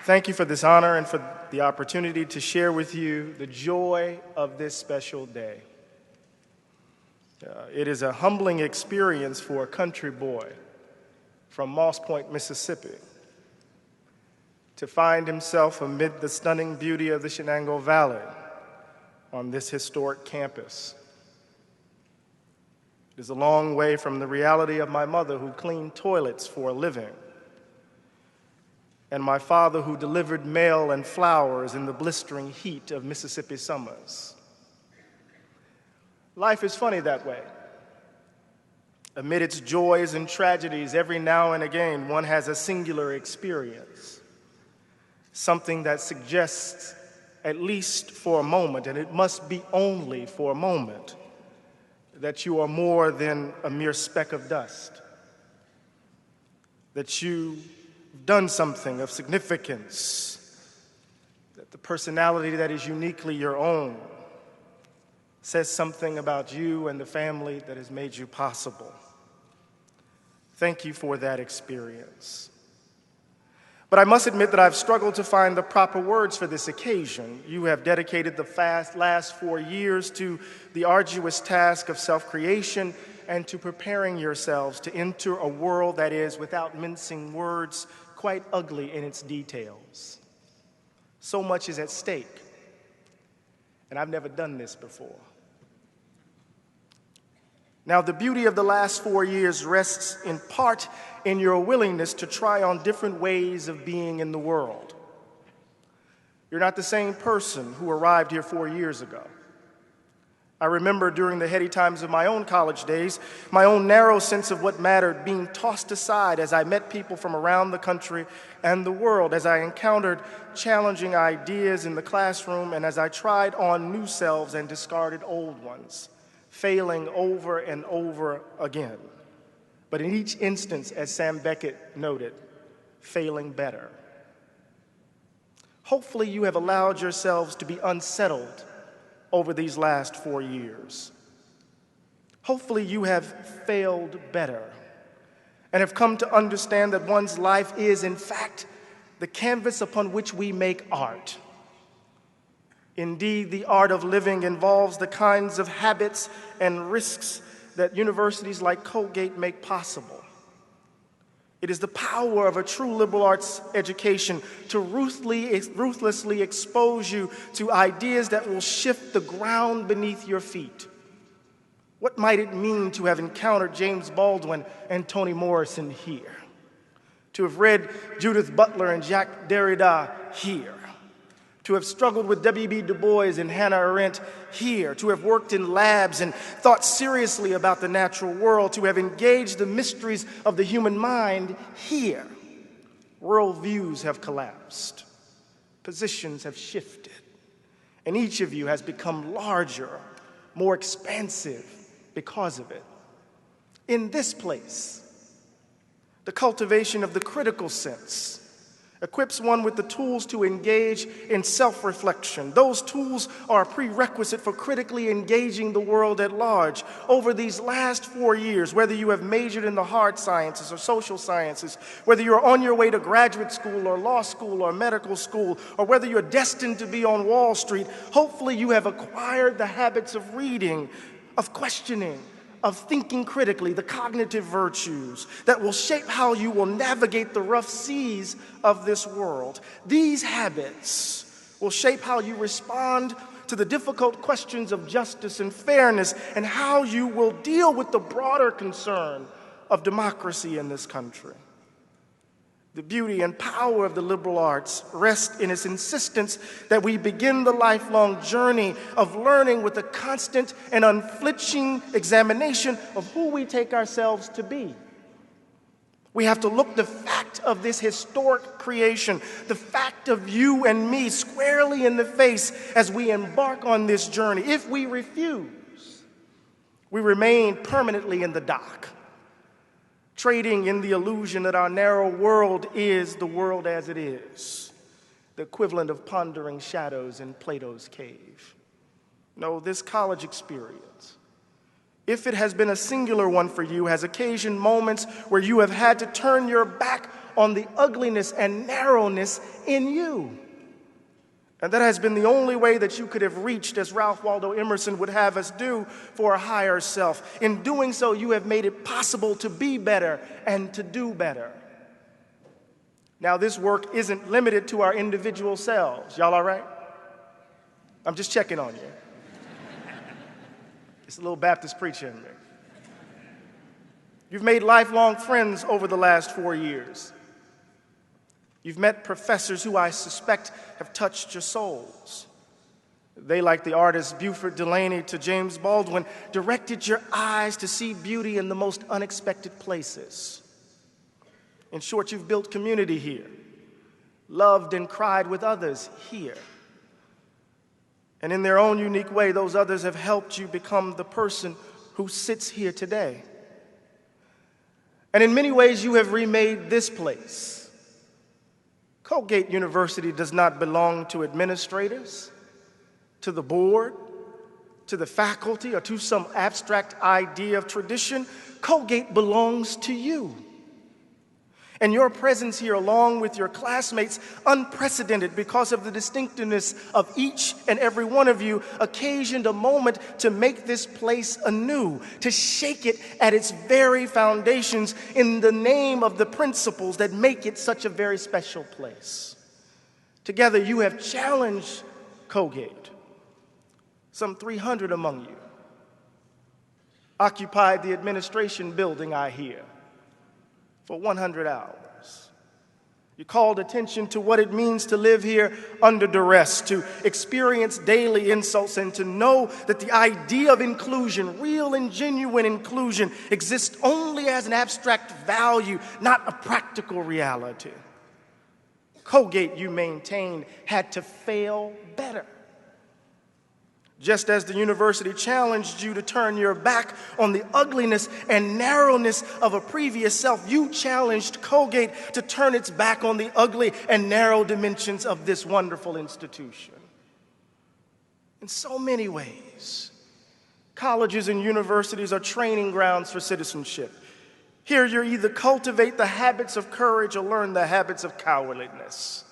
Thank you for this honor and for the opportunity to share with you the joy of this special day. It is a humbling experience for a country boy from Moss Point, Mississippi, to find himself amid the stunning beauty of the Shenango Valley on this historic campus. It is a long way from the reality of my mother, who cleaned toilets for a living, and my father, who delivered mail and flowers in the blistering heat of Mississippi summers. Life is funny that way. Amid its joys and tragedies, every now and again, one has a singular experience, something that suggests, at least for a moment, and it must be only for a moment, that you are more than a mere speck of dust, that you've done something of significance, that the personality that is uniquely your own says something about you and the family that has made you possible. Thank you for that experience. But I must admit that I've struggled to find the proper words for this occasion. You have dedicated the last 4 years to the arduous task of self-creation and to preparing yourselves to enter a world that is, without mincing words, quite ugly in its details. So much is at stake, and I've never done this before. Now, the beauty of the last 4 years rests in part in your willingness to try on different ways of being in the world. You're not the same person who arrived here 4 years ago. I remember during the heady times of my own college days, my own narrow sense of what mattered being tossed aside as I met people from around the country and the world, as I encountered challenging ideas in the classroom, and as I tried on new selves and discarded old ones, failing over and over again. But in each instance, as Sam Beckett noted, failing better. Hopefully you have allowed yourselves to be unsettled over these last 4 years. Hopefully you have failed better and have come to understand that one's life is, in fact, the canvas upon which we make art. Indeed, the art of living involves the kinds of habits and risks that universities like Colgate make possible. It is the power of a true liberal arts education to ruthlessly expose you to ideas that will shift the ground beneath your feet. What might it mean to have encountered James Baldwin and Toni Morrison here? To have read Judith Butler and Jacques Derrida here? To have struggled with W.B. Du Bois and Hannah Arendt here, to have worked in labs and thought seriously about the natural world, to have engaged the mysteries of the human mind here. Worldviews have collapsed, positions have shifted, and each of you has become larger, more expansive because of it. In this place, the cultivation of the critical sense equips one with the tools to engage in self-reflection. Those tools are a prerequisite for critically engaging the world at large. Over these last 4 years, whether you have majored in the hard sciences or social sciences, whether you're on your way to graduate school or law school or medical school, or whether you're destined to be on Wall Street, hopefully you have acquired the habits of reading, of questioning, of thinking critically, the cognitive virtues that will shape how you will navigate the rough seas of this world. These habits will shape how you respond to the difficult questions of justice and fairness, and how you will deal with the broader concern of democracy in this country. The beauty and power of the liberal arts rest in its insistence that we begin the lifelong journey of learning with a constant and unflinching examination of who we take ourselves to be. We have to look the fact of this historic creation, the fact of you and me, squarely in the face as we embark on this journey. If we refuse, we remain permanently in the dock, trading in the illusion that our narrow world is the world as it is, the equivalent of pondering shadows in Plato's cave. No, this college experience, if it has been a singular one for you, has occasioned moments where you have had to turn your back on the ugliness and narrowness in you. And that has been the only way that you could have reached, as Ralph Waldo Emerson would have us do, for a higher self. In doing so, you have made it possible to be better and to do better. Now, this work isn't limited to our individual selves. Y'all all right? I'm just checking on you. It's a little Baptist preacher in there. You've made lifelong friends over the last 4 years. You've met professors who I suspect have touched your souls. They, like the artist Buford Delaney to James Baldwin, directed your eyes to see beauty in the most unexpected places. In short, you've built community here, loved and cried with others here. And in their own unique way, those others have helped you become the person who sits here today. And in many ways, you have remade this place. Colgate University does not belong to administrators, to the board, to the faculty, or to some abstract idea of tradition. Colgate belongs to you. And your presence here, along with your classmates, unprecedented because of the distinctiveness of each and every one of you, occasioned a moment to make this place anew, to shake it at its very foundations in the name of the principles that make it such a very special place. Together, you have challenged Colgate. Some 300 among you occupied the administration building, I hear, for 100 hours. You called attention to what it means to live here under duress, to experience daily insults, and to know that the idea of inclusion, real and genuine inclusion, exists only as an abstract value, not a practical reality. Colgate, you maintained, had to fail better. Just as the university challenged you to turn your back on the ugliness and narrowness of a previous self, you challenged Colgate to turn its back on the ugly and narrow dimensions of this wonderful institution. In so many ways, colleges and universities are training grounds for citizenship. Here you either cultivate the habits of courage or learn the habits of cowardliness.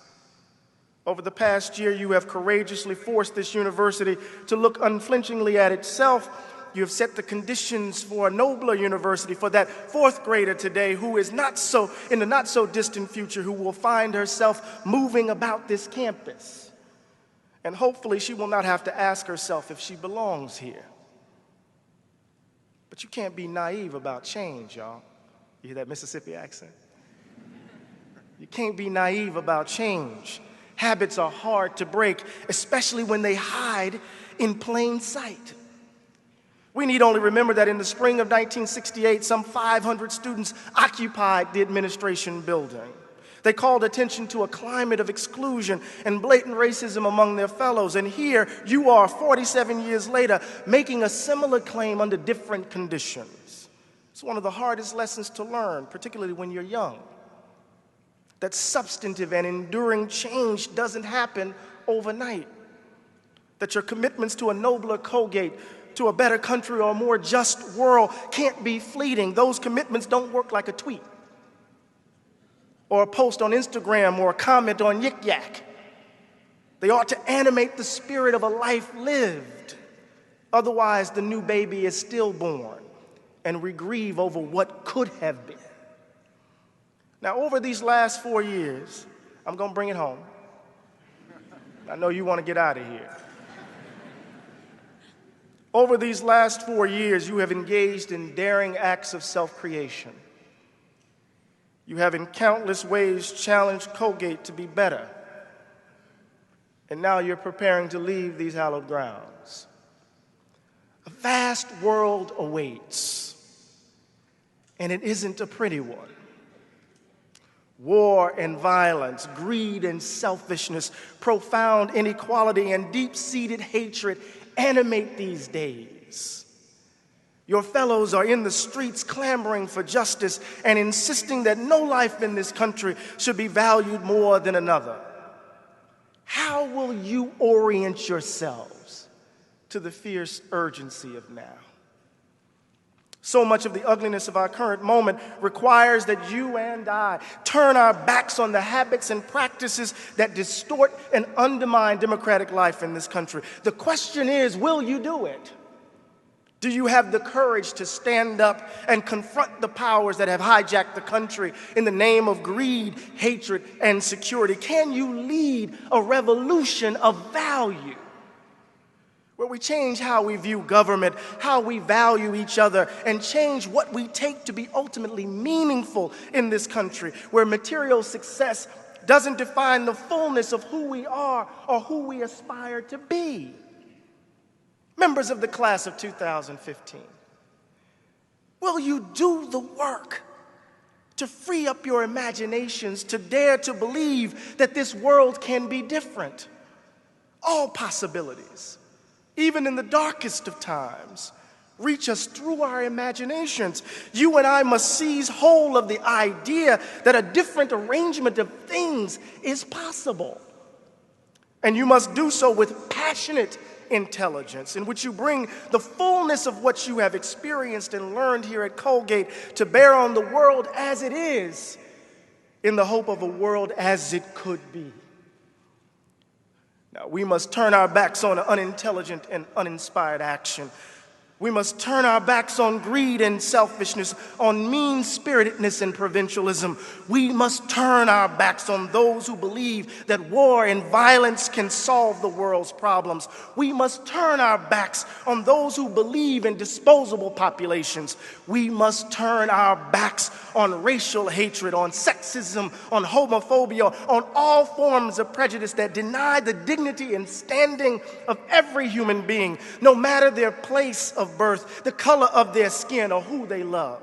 Over the past year, you have courageously forced this university to look unflinchingly at itself. You have set the conditions for a nobler university for that fourth grader today who is in the not so distant future, who will find herself moving about this campus. And hopefully she will not have to ask herself if she belongs here. But you can't be naive about change, y'all. You hear that Mississippi accent? You can't be naive about change. Habits are hard to break, especially when they hide in plain sight. We need only remember that in the spring of 1968, some 500 students occupied the administration building. They called attention to a climate of exclusion and blatant racism among their fellows. And here you are, 47 years later, making a similar claim under different conditions. It's one of the hardest lessons to learn, particularly when you're young. That substantive and enduring change doesn't happen overnight. That your commitments to a nobler Colgate, to a better country or a more just world can't be fleeting. Those commitments don't work like a tweet or a post on Instagram or a comment on Yik Yak. They ought to animate the spirit of a life lived. Otherwise, the new baby is stillborn and we grieve over what could have been. Now, over these last 4 years, I'm going to bring it home. I know you want to get out of here. Over these last 4 years, you have engaged in daring acts of self-creation. You have in countless ways challenged Colgate to be better. And now you're preparing to leave these hallowed grounds. A vast world awaits, and it isn't a pretty one. War and violence, greed and selfishness, profound inequality and deep-seated hatred animate these days. Your fellows are in the streets clamoring for justice and insisting that no life in this country should be valued more than another. How will you orient yourselves to the fierce urgency of now? So much of the ugliness of our current moment requires that you and I turn our backs on the habits and practices that distort and undermine democratic life in this country. The question is, will you do it? Do you have the courage to stand up and confront the powers that have hijacked the country in the name of greed, hatred, and security? Can you lead a revolution of value where we change how we view government, how we value each other, and change what we take to be ultimately meaningful in this country, where material success doesn't define the fullness of who we are or who we aspire to be? Members of the class of 2015, will you do the work to free up your imaginations, to dare to believe that this world can be different? All possibilities, even in the darkest of times, reach us through our imaginations. You and I must seize hold of the idea that a different arrangement of things is possible. And you must do so with passionate intelligence, in which you bring the fullness of what you have experienced and learned here at Colgate to bear on the world as it is, in the hope of a world as it could be. Now, we must turn our backs on unintelligent and uninspired action. We must turn our backs on greed and selfishness, on mean-spiritedness and provincialism. We must turn our backs on those who believe that war and violence can solve the world's problems. We must turn our backs on those who believe in disposable populations. We must turn our backs on racial hatred, on sexism, on homophobia, on all forms of prejudice that deny the dignity and standing of every human being, no matter their place of birth, the color of their skin, or who they love.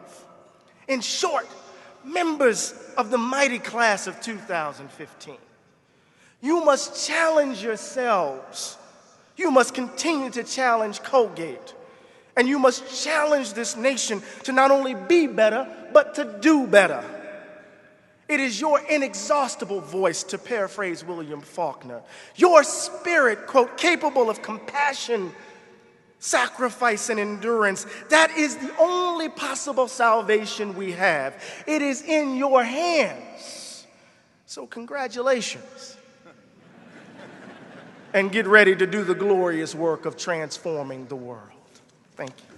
In short, members of the mighty class of 2015, you must challenge yourselves. You must continue to challenge Colgate. And you must challenge this nation to not only be better, but to do better. It is your inexhaustible voice, to paraphrase William Faulkner, your spirit, quote, capable of compassion, sacrifice, and endurance. That is the only possible salvation we have. It is in your hands. So congratulations. And get ready to do the glorious work of transforming the world. Thank you.